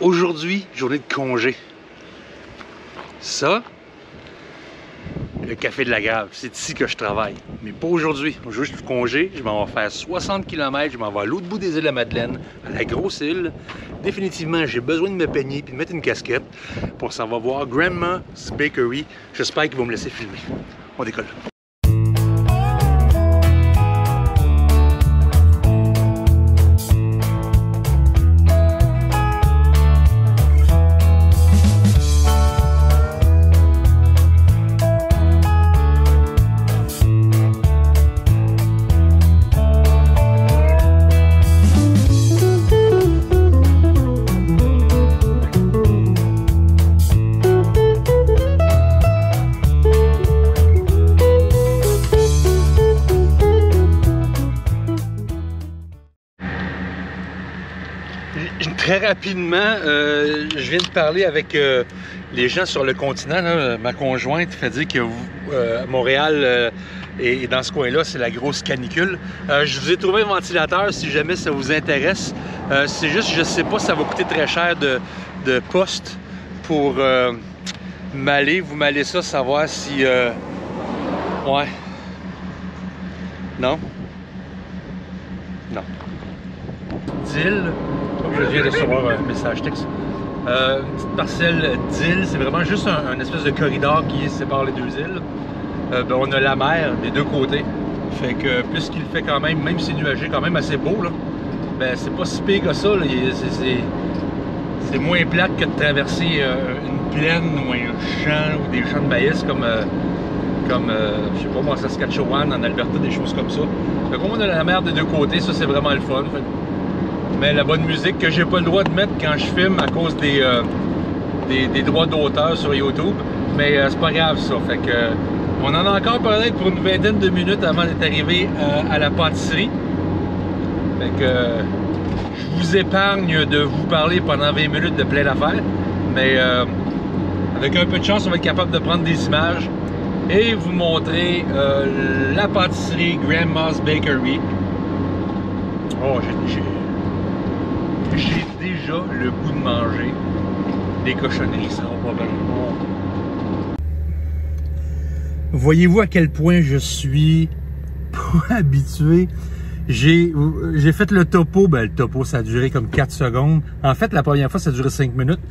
Aujourd'hui, journée de congé. Ça, le café de la Grave, c'est ici que je travaille. Mais pas aujourd'hui. Aujourd'hui, je suis congé, je m'en vais faire 60 km, je m'en vais à l'autre bout des îles de la Madeleine, à la grosse île. Définitivement, j'ai besoin de me peigner et de mettre une casquette pour s'en va voir Grandma's Bakery. J'espère qu'ils vont me laisser filmer. On décolle. Très rapidement, je viens de parler avec les gens sur le continent. Là. Ma conjointe fait dire que Montréal et dans ce coin-là, c'est la grosse canicule. Je vous ai trouvé un ventilateur si jamais ça vous intéresse. C'est juste, je ne sais pas si ça va coûter très cher de poste pour m'aller. Vous m'allez ça, savoir si... Ouais. Non? Non. D'île. Je viens de recevoir un message texte. Une petite parcelle d'île, c'est vraiment juste un espèce de corridor qui sépare les deux îles. On a la mer des deux côtés. Fait que puisqu'il fait quand même si c'est nuagé, quand même assez beau, là, ben c'est pas si pire que ça. C'est moins plate que de traverser une plaine ou un champ ou des champs de maïs comme je sais pas moi, Saskatchewan, en Alberta, des choses comme ça. Fait qu'on a la mer des deux côtés, ça c'est vraiment le fun. Mais la bonne musique que j'ai pas le droit de mettre quand je filme à cause des droits d'auteur sur YouTube. Mais c'est pas grave ça. Fait que on en a encore peut-être pour une vingtaine de minutes avant d'être arrivé à la pâtisserie. Fait que je vous épargne de vous parler pendant 20 minutes de plein d'affaires. Mais avec un peu de chance, on va être capable de prendre des images et vous montrer la pâtisserie Grandma's Bakery. Oh, j'ai déjà le goût de manger des cochonneries, ça va pas bien. Voyez-vous à quel point je suis pas habitué. J'ai fait le topo, ben le topo ça a duré comme 4 secondes. En fait, la première fois ça a duré 5 minutes.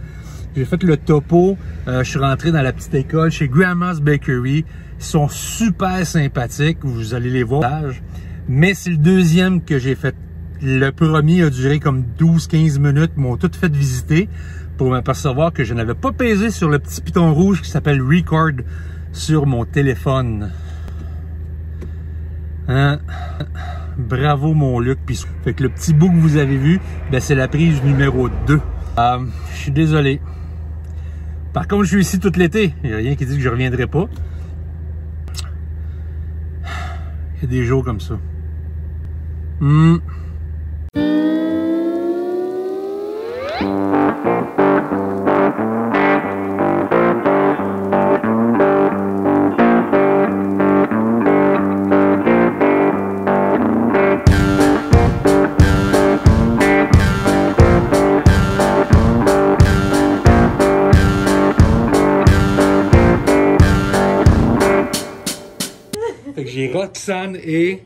J'ai fait le topo, je suis rentré dans la petite école chez Grandma's Bakery. Ils sont super sympathiques, vous allez les voir. Mais c'est le deuxième que j'ai fait. Le premier a duré comme 12-15 minutes, m'ont tout fait visiter pour m'apercevoir que je n'avais pas pesé sur le petit piton rouge qui s'appelle Record sur mon téléphone. Hein? Bravo mon Luc. Puis, fait que le petit bout que vous avez vu, ben, c'est la prise numéro 2. Je suis désolé. Par contre, je suis ici tout l'été. Il n'y a rien qui dit que je ne reviendrai pas. Il y a des jours comme ça. J'ai Roxane et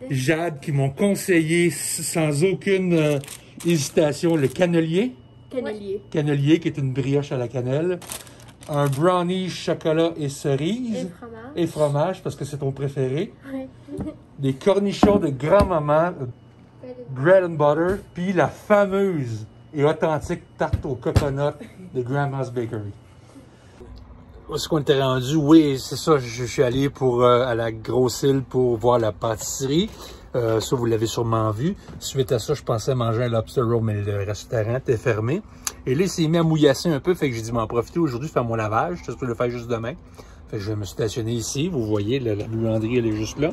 Jade qui m'ont conseillé sans aucune hésitation le cannelier. Cannelier qui est une brioche à la cannelle. Un brownie chocolat et cerise. Et fromage parce que c'est ton préféré. Oui. Des cornichons de grand-maman. Bread and butter. Puis la fameuse et authentique tarte au coconut de Grandma's Bakery. Où est-ce qu'on était rendu? Oui, c'est ça, je suis allé à la grosse île pour voir la pâtisserie. Ça, vous l'avez sûrement vu. Suite à ça, je pensais manger un lobster roll, mais le restaurant était fermé. Et là, il s'est mis à mouillasser un peu, fait que j'ai dit m'en profiter aujourd'hui, faire mon lavage. Je peux le faire juste demain. Fait que je vais me stationner ici. Vous voyez, la buanderie, elle est juste là.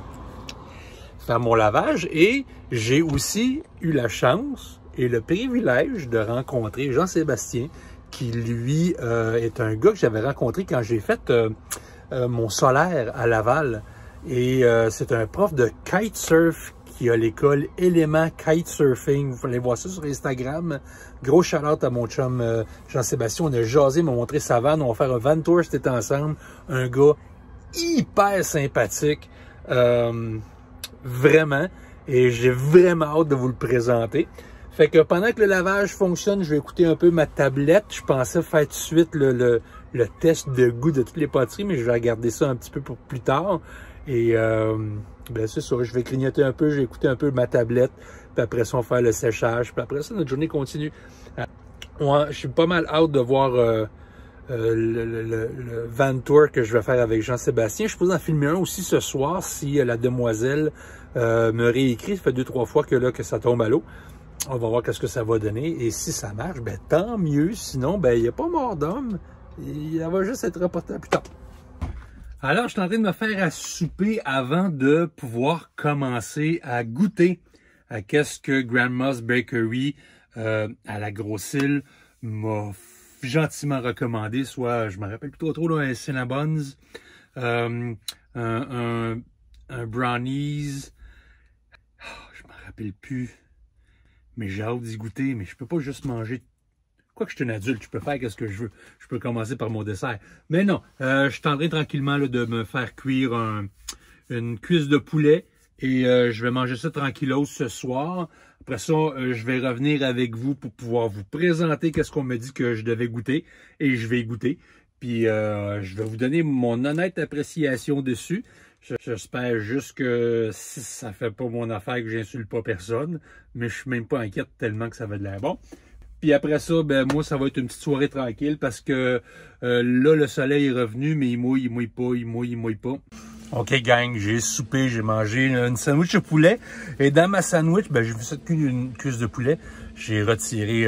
Faire mon lavage. Et j'ai aussi eu la chance et le privilège de rencontrer Jean-Sébastien, qui lui est un gars que j'avais rencontré quand j'ai fait mon solaire à Laval. Et c'est un prof de kitesurf qui a l'école Élément Kitesurfing. Vous allez voir ça sur Instagram. Gros shout-out à mon chum Jean-Sébastien. On a jasé, m'a montré sa vanne. On va faire un van tour cet été ensemble. Un gars hyper sympathique. Vraiment. Et j'ai vraiment hâte de vous le présenter. Fait que pendant que le lavage fonctionne, je vais écouter un peu ma tablette. Je pensais faire tout de suite le test de goût de toutes les poteries, mais je vais regarder ça un petit peu pour plus tard. Et ben c'est ça, je vais grignoter un peu, je vais écouter un peu ma tablette, puis après ça, on va faire le séchage, puis après ça, notre journée continue. Ouais, je suis pas mal hâte de voir le van tour que je vais faire avec Jean-Sébastien. Je suis supposé en filmer un aussi ce soir si la demoiselle me réécrit. Ça fait 2-3 fois que ça tombe à l'eau. On va voir qu'est-ce que ça va donner. Et si ça marche, ben tant mieux. Sinon, ben il n'y a pas mort d'homme. Il va juste être reporté à plus tard. Alors, je suis en train de me faire à souper avant de pouvoir commencer à goûter à qu'est-ce que Grandma's Bakery à la Grosse-Île m'a gentiment recommandé. Soit, je me rappelle plus trop, là, un Cinnabons, un Brownies. Oh, je me rappelle plus. Mais j'ai hâte d'y goûter, mais je peux pas juste manger. Quoique je suis un adulte, je peux faire ce que je veux. Je peux commencer par mon dessert. Mais non, je suis en train tranquillement là, de me faire cuire une cuisse de poulet. Et je vais manger ça tranquillos ce soir. Après ça, je vais revenir avec vous pour pouvoir vous présenter qu'est-ce qu'on me dit que je devais goûter. Et je vais y goûter. Puis je vais vous donner mon honnête appréciation dessus. J'espère juste que si ça fait pas mon affaire, que j'insulte pas personne. Mais je suis même pas inquiète tellement que ça va de l'air bon. Puis après ça, ben moi, ça va être une petite soirée tranquille parce que là, le soleil est revenu, mais il mouille pas. OK, gang, j'ai soupé, j'ai mangé une sandwich de poulet. Et dans ma sandwich, ben j'ai fait une cuisse de poulet. J'ai retiré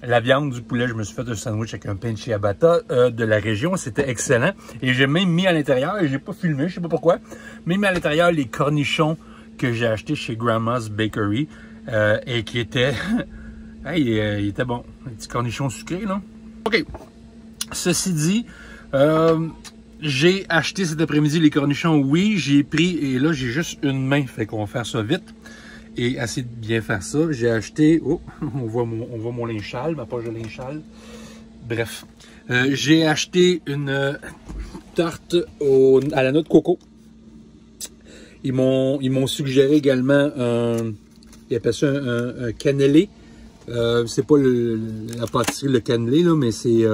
la viande du poulet. Je me suis fait un sandwich avec un pain de ciabatta de la région. C'était excellent. Et j'ai même mis à l'intérieur, et j'ai pas filmé, je sais pas pourquoi, mais mis à l'intérieur les cornichons que j'ai achetés chez Grandma's Bakery et qui étaient... Hey, il était bon. Un petit cornichon sucré, là. OK. Ceci dit, j'ai acheté cet après-midi les cornichons. Oui, j'ai pris, et là, j'ai juste une main. Fait qu'on va faire ça vite. Et essayer de bien faire ça. J'ai acheté... Oh, on voit mon linge sale, ma poche de linge sale. Bref. J'ai acheté une tarte à la noix de coco. Ils m'ont suggéré également ils appellent ça un cannelé. C'est pas la pâtisserie, le cannelé, là, mais c'est,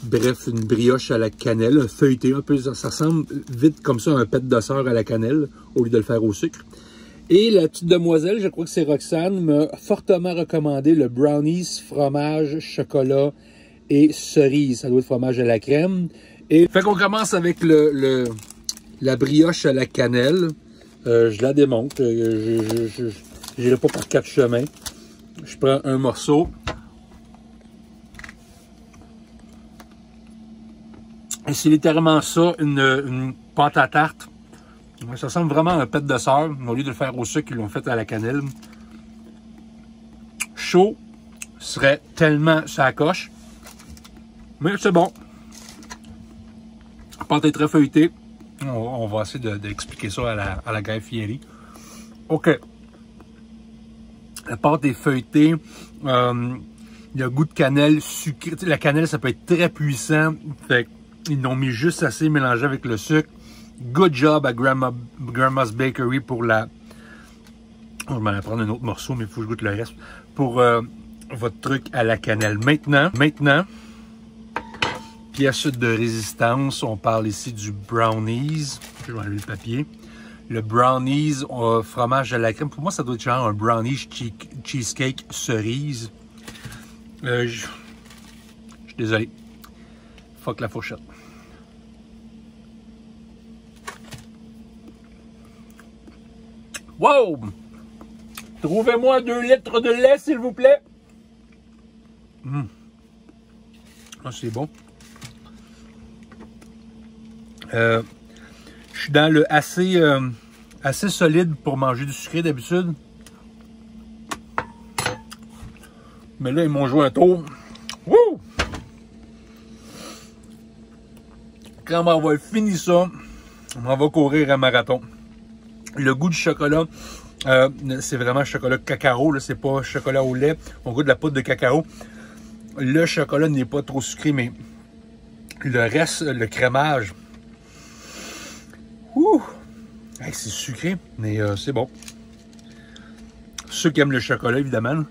bref, une brioche à la cannelle, un feuilleté, un peu, ça ressemble vite comme ça à un pet de sœur à la cannelle, au lieu de le faire au sucre. Et la petite demoiselle, je crois que c'est Roxane, m'a fortement recommandé le brownies, fromage, chocolat et cerise. Ça doit être fromage à la crème. Et fait qu'on commence avec la brioche à la cannelle. Je la démonte, je n'irai pas par 4 chemins. Je prends un morceau. Et c'est littéralement ça, une pâte à tarte. Ça ressemble vraiment à un pet de sœur. Au lieu de le faire au sucre, ils l'ont fait à la cannelle. Chaud serait tellement ça coche. Mais c'est bon. La pâte est très feuilletée. On va essayer d'expliquer ça à la Guy Fieri. OK. La pâte est feuilletée, il y a un goût de cannelle sucré. Tu sais, la cannelle, ça peut être très puissant. Fait ils l'ont mis juste assez mélangé avec le sucre. Good job à Grandma's Bakery pour la... Oh, je vais en prendre un autre morceau, mais il faut que je goûte le reste. Pour votre truc à la cannelle. Maintenant, pièce de résistance, on parle ici du brownies. Je vais enlever le papier. Le brownies fromage à la crème. Pour moi, ça doit être genre un brownies cheesecake cerise. Je suis désolé. Fuck la fourchette. Wow! Trouvez-moi 2 litres de lait, s'il vous plaît. Ah, c'est bon. Je suis dans le assez solide pour manger du sucré d'habitude. Mais là, ils m'ont joué un tour. Wouh! Quand on va avoir fini ça, on va courir un marathon. Le goût du chocolat C'est vraiment chocolat cacao, c'est pas chocolat au lait. On goûte de la poudre de cacao. Le chocolat n'est pas trop sucré, mais le reste, le crémage, hey, c'est sucré, mais c'est bon. Ceux qui aiment le chocolat, évidemment.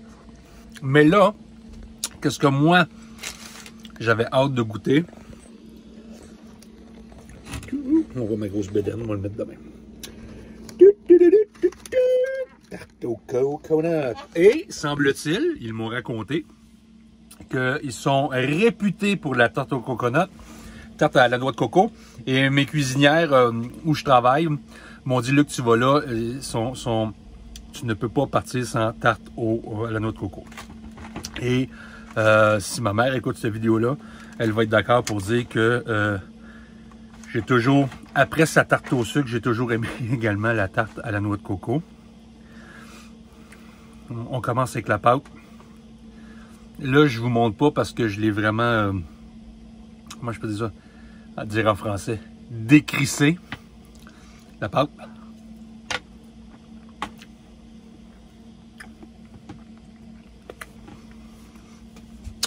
Mais là, qu'est-ce que moi, j'avais hâte de goûter. On voit ma grosse bédaine, on va le mettre demain. Tarte au coconut. Et, semble-t-il, ils m'ont raconté qu'ils sont réputés pour la tarte au coconut, tarte à la noix de coco. Et mes cuisinières où je travaille m'ont dit, Luc, tu vas là, tu ne peux pas partir sans tarte à la noix de coco. Et si ma mère écoute cette vidéo-là, elle va être d'accord pour dire que j'ai toujours, après sa tarte au sucre, j'ai toujours aimé également la tarte à la noix de coco. On commence avec la pâte. Là, je ne vous montre pas parce que je l'ai vraiment, comment je peux dire ça, à dire en français, décrissé. La pâte.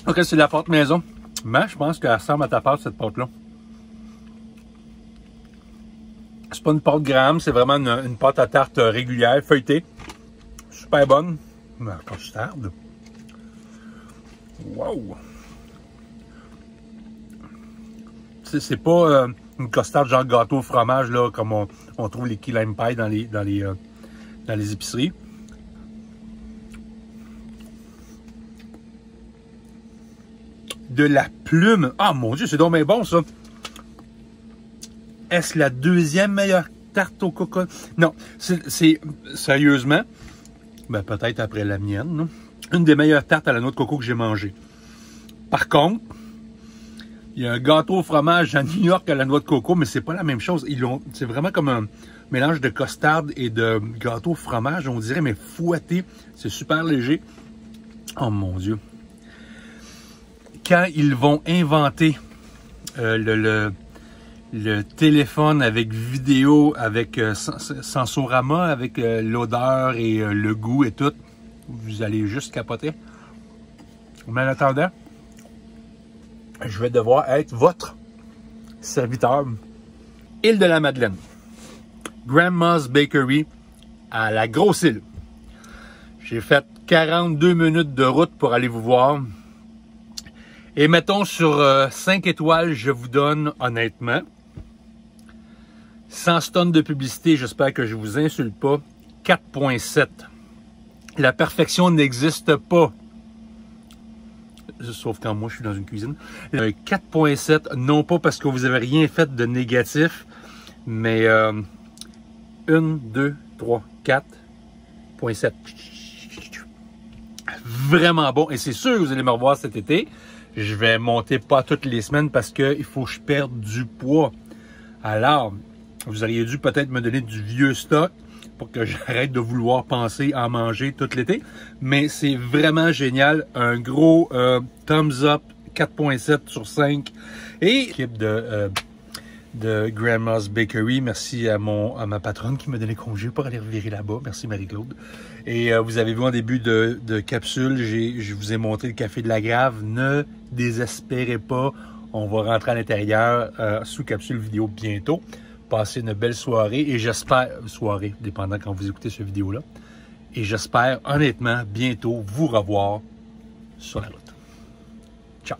Ok, c'est la pâte maison. Mais je pense qu'elle ressemble à ta pâte, cette pâte-là. C'est pas une pâte gramme, c'est vraiment une pâte à tarte régulière, feuilletée. Super bonne. Mais costarde. Wow! C'est pas une costarde genre gâteau au fromage, là, comme on trouve les key lime pie dans les épiceries. De la plume. Ah mon Dieu, c'est donc bien bon ça. Est-ce la deuxième meilleure tarte au coco? Non, c'est sérieusement, ben peut-être après la mienne, non? Une des meilleures tartes à la noix de coco que j'ai mangées. Par contre, il y a un gâteau au fromage à New York à la noix de coco, mais c'est pas la même chose. C'est vraiment comme un mélange de costarde et de gâteau au fromage, on dirait, mais fouetté. C'est super léger. Oh mon Dieu. Quand ils vont inventer le téléphone avec vidéo, avec Sensorama, avec l'odeur et le goût et tout, vous allez juste capoter. Mais en attendant, je vais devoir être votre serviteur. Île de la Madeleine. Grandma's Bakery à la Grosse Île. J'ai fait 42 minutes de route pour aller vous voir. Et mettons sur 5 étoiles, je vous donne honnêtement, sans stun de publicité, j'espère que je ne vous insulte pas, 4.7. La perfection n'existe pas. Sauf quand moi je suis dans une cuisine. 4.7, non pas parce que vous n'avez rien fait de négatif, mais 1, 2, 3, 4.7. Vraiment bon. Et c'est sûr que vous allez me revoir cet été. Je vais monter pas toutes les semaines parce qu'il faut que je perde du poids. Alors, vous auriez dû peut-être me donner du vieux stock pour que j'arrête de vouloir penser à manger tout l'été. Mais c'est vraiment génial. Un gros thumbs up, 4.7 sur 5. Et l'équipe de Grandma's Bakery, merci à ma patronne qui m'a donné congé pour aller revirer là-bas. Merci Marie-Claude. Et vous avez vu en début de capsule, je vous ai montré le café de la Grave. Ne désespérez pas, on va rentrer à l'intérieur sous capsule vidéo bientôt. Passez une belle soirée et j'espère, soirée, dépendant quand vous écoutez cette vidéo-là. Et j'espère honnêtement bientôt vous revoir sur la route. Ciao!